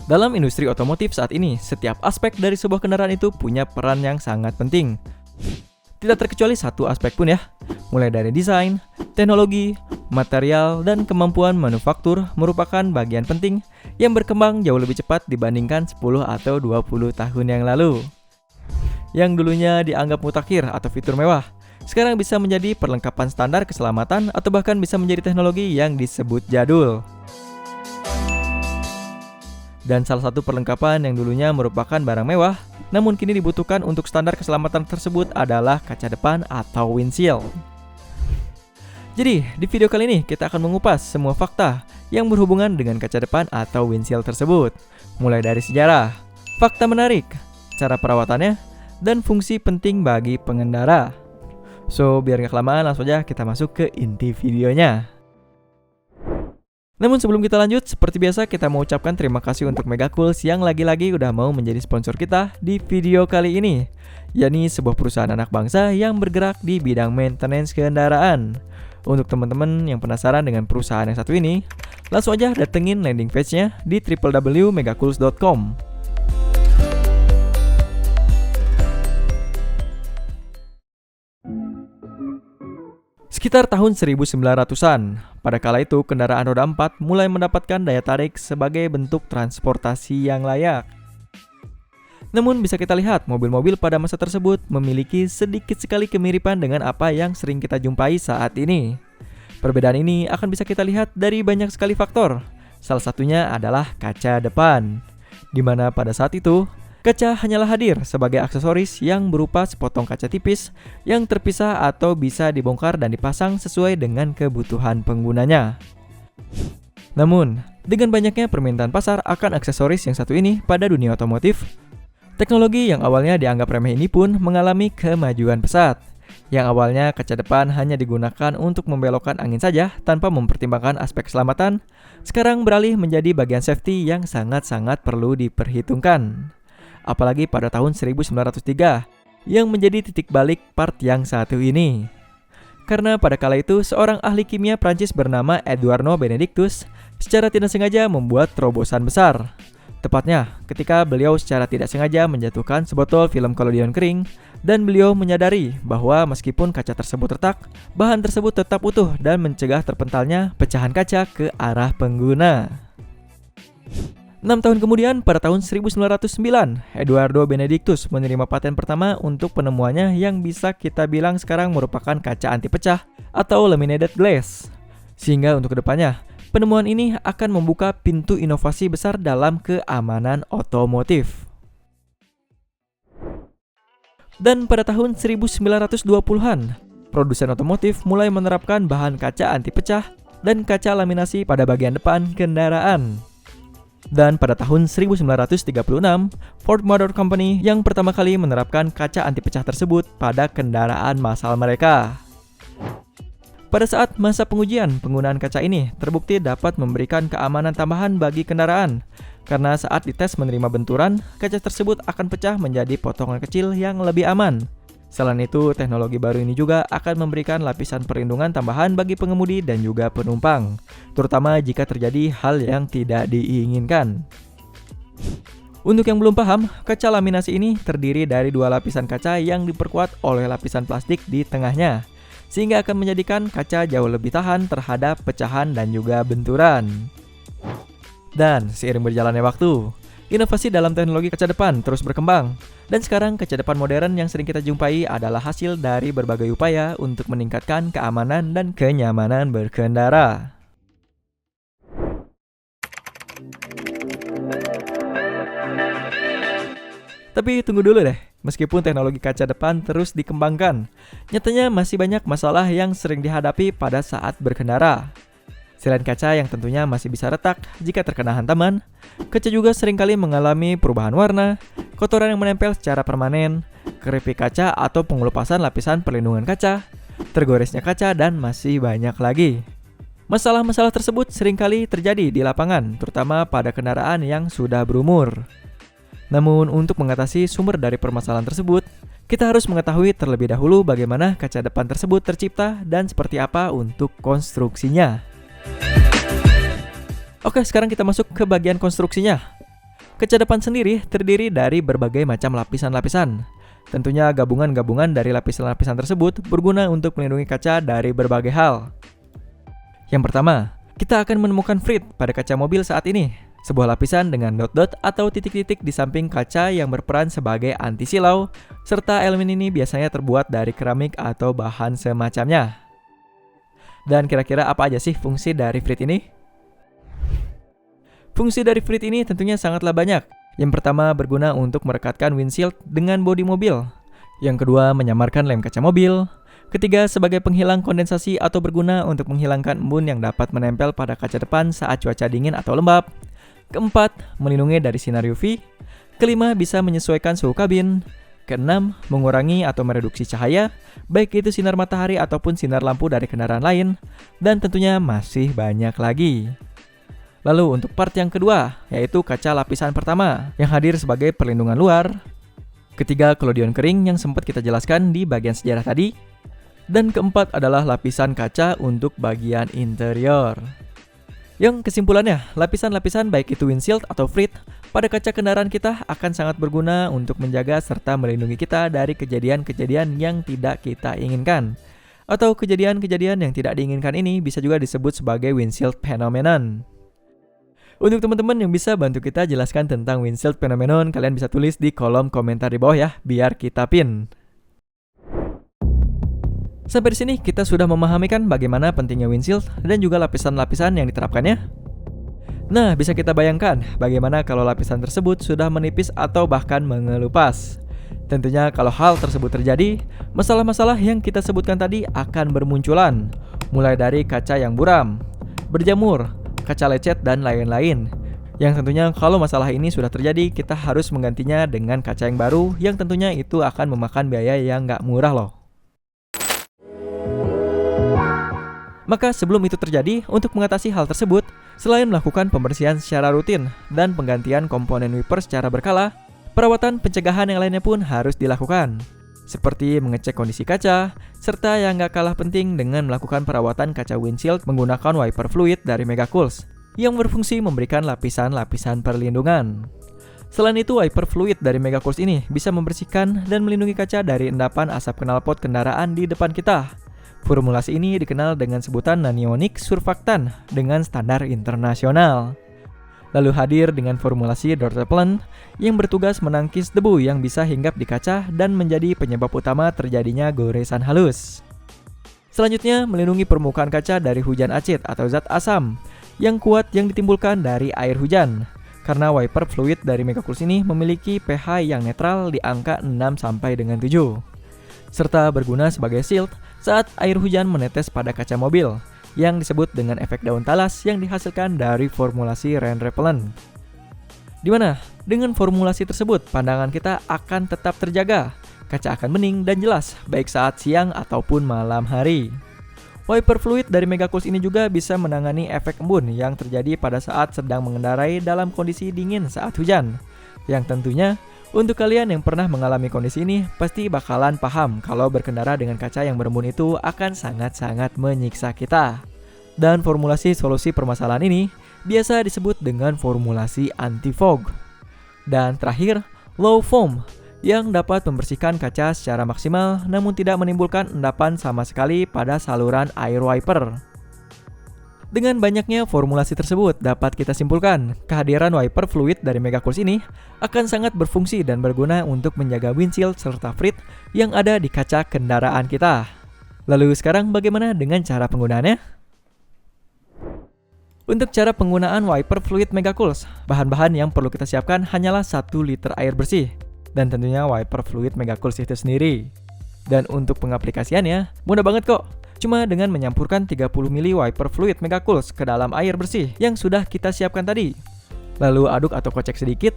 Dalam industri otomotif saat ini, setiap aspek dari sebuah kendaraan itu punya peran yang sangat penting. Tidak terkecuali satu aspek pun ya, mulai dari desain, teknologi, material, dan kemampuan manufaktur merupakan bagian penting yang berkembang jauh lebih cepat dibandingkan 10 atau 20 tahun yang lalu. Yang dulunya dianggap mutakhir atau fitur mewah, sekarang bisa menjadi perlengkapan standar keselamatan atau bahkan bisa menjadi teknologi yang disebut jadul. Dan salah satu perlengkapan yang dulunya merupakan barang mewah, namun kini dibutuhkan untuk standar keselamatan tersebut adalah kaca depan atau windshield. Jadi, di video kali ini kita akan mengupas semua fakta yang berhubungan dengan kaca depan atau windshield tersebut. Mulai dari sejarah, fakta menarik, cara perawatannya, dan fungsi penting bagi pengendara. So, biar gak kelamaan, langsung aja kita masuk ke inti videonya. Namun sebelum kita lanjut, seperti biasa kita mau ucapkan terima kasih untuk Megacools yang lagi-lagi udah mau menjadi sponsor kita di video kali ini, yakni sebuah perusahaan anak bangsa yang bergerak di bidang maintenance kendaraan. Untuk teman-teman yang penasaran dengan perusahaan yang satu ini, langsung aja datengin landing page-nya di www.megacools.com. Sekitar tahun 1900-an, pada kala itu kendaraan roda 4 mulai mendapatkan daya tarik sebagai bentuk transportasi yang layak. Namun bisa kita lihat mobil-mobil pada masa tersebut memiliki sedikit sekali kemiripan dengan apa yang sering kita jumpai saat ini. Perbedaan ini akan bisa kita lihat dari banyak sekali faktor. Salah satunya adalah kaca depan, di mana pada saat itu kaca hanyalah hadir sebagai aksesoris yang berupa sepotong kaca tipis yang terpisah atau bisa dibongkar dan dipasang sesuai dengan kebutuhan penggunanya. Namun, dengan banyaknya permintaan pasar akan aksesoris yang satu ini pada dunia otomotif, teknologi yang awalnya dianggap remeh ini pun mengalami kemajuan pesat. Yang awalnya kaca depan hanya digunakan untuk membelokkan angin saja tanpa mempertimbangkan aspek keselamatan, sekarang beralih menjadi bagian safety yang sangat-sangat perlu diperhitungkan. Apalagi pada tahun 1903 yang menjadi titik balik part yang satu ini. Karena pada kala itu seorang ahli kimia Prancis bernama Eduardo Benedictus secara tidak sengaja membuat terobosan besar. Tepatnya ketika beliau secara tidak sengaja menjatuhkan sebotol film collodion kering dan beliau menyadari bahwa meskipun kaca tersebut retak, bahan tersebut tetap utuh dan mencegah terpentalnya pecahan kaca ke arah pengguna. 6 tahun kemudian, pada tahun 1909, Eduardo Benedictus menerima paten pertama untuk penemuannya yang bisa kita bilang sekarang merupakan kaca anti pecah atau laminated glass. Sehingga untuk kedepannya, penemuan ini akan membuka pintu inovasi besar dalam keamanan otomotif. Dan pada tahun 1920-an, produsen otomotif mulai menerapkan bahan kaca anti pecah dan kaca laminasi pada bagian depan kendaraan. Dan pada tahun 1936, Ford Motor Company yang pertama kali menerapkan kaca anti pecah tersebut pada kendaraan massal mereka. Pada saat masa pengujian, penggunaan kaca ini terbukti dapat memberikan keamanan tambahan bagi kendaraan, karena saat dites menerima benturan, kaca tersebut akan pecah menjadi potongan kecil yang lebih aman. Selain itu, teknologi baru ini juga akan memberikan lapisan perlindungan tambahan bagi pengemudi dan juga penumpang, terutama jika terjadi hal yang tidak diinginkan. Untuk yang belum paham, kaca laminasi ini terdiri dari dua lapisan kaca yang diperkuat oleh lapisan plastik di tengahnya, sehingga akan menjadikan kaca jauh lebih tahan terhadap pecahan dan juga benturan. Dan seiring berjalannya waktu, inovasi dalam teknologi kaca depan terus berkembang. Dan sekarang kaca depan modern yang sering kita jumpai adalah hasil dari berbagai upaya untuk meningkatkan keamanan dan kenyamanan berkendara. Tapi tunggu dulu deh, meskipun teknologi kaca depan terus dikembangkan, nyatanya masih banyak masalah yang sering dihadapi pada saat berkendara. Selain kaca yang tentunya masih bisa retak jika terkena hantaman, kaca juga seringkali mengalami perubahan warna, kotoran yang menempel secara permanen, keripik kaca atau pengelupasan lapisan perlindungan kaca, tergoresnya kaca, dan masih banyak lagi. Masalah-masalah tersebut seringkali terjadi di lapangan, terutama pada kendaraan yang sudah berumur. Namun untuk mengatasi sumber dari permasalahan tersebut, kita harus mengetahui terlebih dahulu bagaimana kaca depan tersebut tercipta dan seperti apa untuk konstruksinya. Oke, sekarang kita masuk ke bagian konstruksinya. Kaca depan sendiri terdiri dari berbagai macam lapisan-lapisan. Tentunya gabungan-gabungan dari lapisan-lapisan tersebut berguna untuk melindungi kaca dari berbagai hal. Yang pertama, kita akan menemukan frit pada kaca mobil saat ini. Sebuah lapisan dengan dot-dot atau titik-titik di samping kaca yang berperan sebagai anti silau, serta elemen ini biasanya terbuat dari keramik atau bahan semacamnya. Dan kira-kira apa aja sih fungsi dari frit ini? Fungsi dari frit ini tentunya sangatlah banyak. Yang pertama berguna untuk merekatkan windshield dengan bodi mobil. Yang kedua menyamarkan lem kaca mobil. Ketiga sebagai penghilang kondensasi atau berguna untuk menghilangkan embun yang dapat menempel pada kaca depan saat cuaca dingin atau lembab. Keempat, melindungi dari sinar UV. Kelima, bisa menyesuaikan suhu kabin. Keenam, mengurangi atau mereduksi cahaya, baik itu sinar matahari ataupun sinar lampu dari kendaraan lain. Dan tentunya masih banyak lagi. Lalu untuk part yang kedua, yaitu kaca lapisan pertama, yang hadir sebagai perlindungan luar. Ketiga, collodion kering yang sempat kita jelaskan di bagian sejarah tadi. Dan keempat adalah lapisan kaca untuk bagian interior. Yang kesimpulannya, lapisan-lapisan baik itu windshield atau frit pada kaca kendaraan kita akan sangat berguna untuk menjaga serta melindungi kita dari kejadian-kejadian yang tidak kita inginkan. Atau kejadian-kejadian yang tidak diinginkan ini bisa juga disebut sebagai windshield phenomenon. Untuk teman-teman yang bisa bantu kita jelaskan tentang windshield phenomenon, kalian bisa tulis di kolom komentar di bawah ya, biar kita pin. Sampai di sini kita sudah memahami kan bagaimana pentingnya windshield dan juga lapisan-lapisan yang diterapkannya. Nah, bisa kita bayangkan bagaimana kalau lapisan tersebut sudah menipis atau bahkan mengelupas. Tentunya kalau hal tersebut terjadi, masalah-masalah yang kita sebutkan tadi akan bermunculan, mulai dari kaca yang buram, berjamur, kaca lecet, dan lain-lain. Yang tentunya kalau masalah ini sudah terjadi, kita harus menggantinya dengan kaca yang baru, yang tentunya itu akan memakan biaya yang nggak murah loh. Maka sebelum itu terjadi, untuk mengatasi hal tersebut, selain melakukan pembersihan secara rutin dan penggantian komponen wiper secara berkala, perawatan pencegahan yang lainnya pun harus dilakukan. Seperti mengecek kondisi kaca, serta yang gak kalah penting dengan melakukan perawatan kaca windshield menggunakan wiper fluid dari Megacools yang berfungsi memberikan lapisan-lapisan perlindungan. Selain itu, wiper fluid dari Megacools ini bisa membersihkan dan melindungi kaca dari endapan asap knalpot kendaraan di depan kita. Formulasi ini dikenal dengan sebutan nanionic surfactant dengan standar internasional. Lalu hadir dengan formulasi door repellent yang bertugas menangkis debu yang bisa hinggap di kaca dan menjadi penyebab utama terjadinya goresan halus. Selanjutnya, melindungi permukaan kaca dari hujan acid atau zat asam yang kuat yang ditimbulkan dari air hujan. Karena wiper fluid dari Megacools ini memiliki pH yang netral di angka 6 sampai dengan 7. Serta berguna sebagai shield saat air hujan menetes pada kaca mobil, yang disebut dengan efek daun talas yang dihasilkan dari formulasi rain repellent. Dimana dengan formulasi tersebut pandangan kita akan tetap terjaga, kaca akan bening dan jelas baik saat siang ataupun malam hari. Wiper fluid dari Megacools ini juga bisa menangani efek embun yang terjadi pada saat sedang mengendarai dalam kondisi dingin saat hujan. Yang tentunya untuk kalian yang pernah mengalami kondisi ini pasti bakalan paham kalau berkendara dengan kaca yang berembun itu akan sangat-sangat menyiksa kita. Dan formulasi solusi permasalahan ini biasa disebut dengan formulasi anti-fog. Dan terakhir, low foam yang dapat membersihkan kaca secara maksimal namun tidak menimbulkan endapan sama sekali pada saluran air wiper. Dengan banyaknya formulasi tersebut dapat kita simpulkan kehadiran wiper fluid dari Megacools ini akan sangat berfungsi dan berguna untuk menjaga windshield serta frit yang ada di kaca kendaraan kita. Lalu sekarang bagaimana dengan cara penggunaannya? Untuk cara penggunaan wiper fluid Megacools, bahan-bahan yang perlu kita siapkan hanyalah 1 liter air bersih dan tentunya wiper fluid Megacools itu sendiri. Dan untuk pengaplikasiannya mudah banget kok. Cuma dengan menyampurkan 30 ml wiper fluid Megacools ke dalam air bersih yang sudah kita siapkan tadi. Lalu aduk atau kocek sedikit.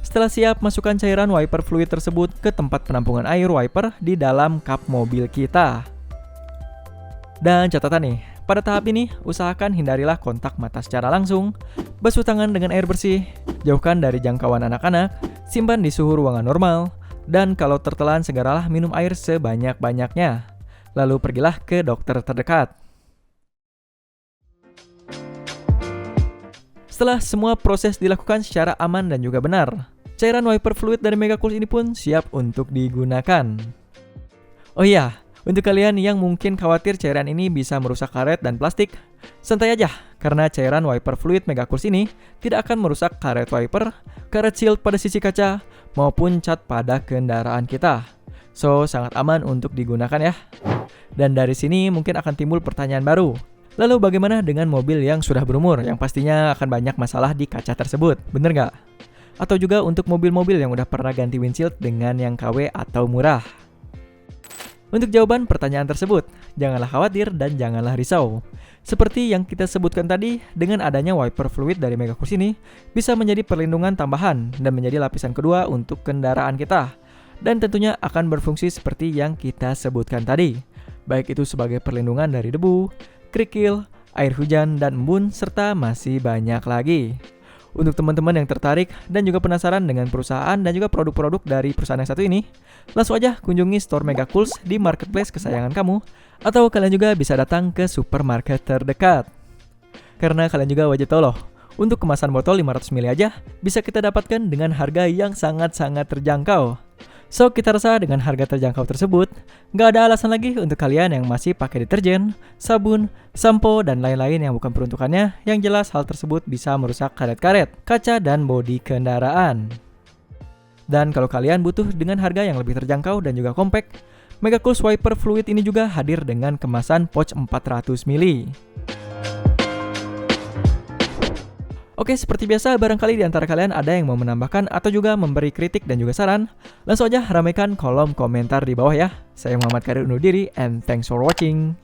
Setelah siap, masukkan cairan wiper fluid tersebut ke tempat penampungan air wiper di dalam kap mobil kita. Dan catatan nih, pada tahap ini usahakan hindarilah kontak mata secara langsung, basuh tangan dengan air bersih, jauhkan dari jangkauan anak-anak, simpan di suhu ruangan normal, dan kalau tertelan segeralah minum air sebanyak-banyaknya. Lalu pergilah ke dokter terdekat. Setelah semua proses dilakukan secara aman dan juga benar, cairan wiper fluid dari Megacool ini pun siap untuk digunakan. Oh iya, untuk kalian yang mungkin khawatir cairan ini bisa merusak karet dan plastik, santai aja, karena cairan wiper fluid Megacool ini tidak akan merusak karet wiper, karet shield pada sisi kaca, maupun cat pada kendaraan kita. So, sangat aman untuk digunakan ya. Dan dari sini mungkin akan timbul pertanyaan baru. Lalu bagaimana dengan mobil yang sudah berumur, yang pastinya akan banyak masalah di kaca tersebut, bener nggak? Atau juga untuk mobil-mobil yang udah pernah ganti windshield dengan yang KW atau murah? Untuk jawaban pertanyaan tersebut, janganlah khawatir dan janganlah risau. Seperti yang kita sebutkan tadi, dengan adanya wiper fluid dari Megacool ini bisa menjadi perlindungan tambahan dan menjadi lapisan kedua untuk kendaraan kita. Dan tentunya akan berfungsi seperti yang kita sebutkan tadi, baik itu sebagai perlindungan dari debu, kerikil, air hujan, dan embun, serta masih banyak lagi. Untuk teman-teman yang tertarik dan juga penasaran dengan perusahaan dan juga produk-produk dari perusahaan yang satu ini, langsung aja kunjungi store Megacool di marketplace kesayangan kamu, atau kalian juga bisa datang ke supermarket terdekat. Karena kalian juga wajib tahu loh, untuk kemasan botol 500 ml aja bisa kita dapatkan dengan harga yang sangat-sangat terjangkau. So, kita rasa dengan harga terjangkau tersebut, nggak ada alasan lagi untuk kalian yang masih pakai deterjen, sabun, sampo, dan lain-lain yang bukan peruntukannya, yang jelas hal tersebut bisa merusak karet-karet, kaca, dan bodi kendaraan. Dan kalau kalian butuh dengan harga yang lebih terjangkau dan juga compact, Megacool Wiper Fluid ini juga hadir dengan kemasan pouch 400 ml. Oke, seperti biasa, barangkali di antara kalian ada yang mau menambahkan atau juga memberi kritik dan juga saran, langsung aja ramaikan kolom komentar di bawah ya. Saya Muhammad Karir undur diri, and thanks for watching.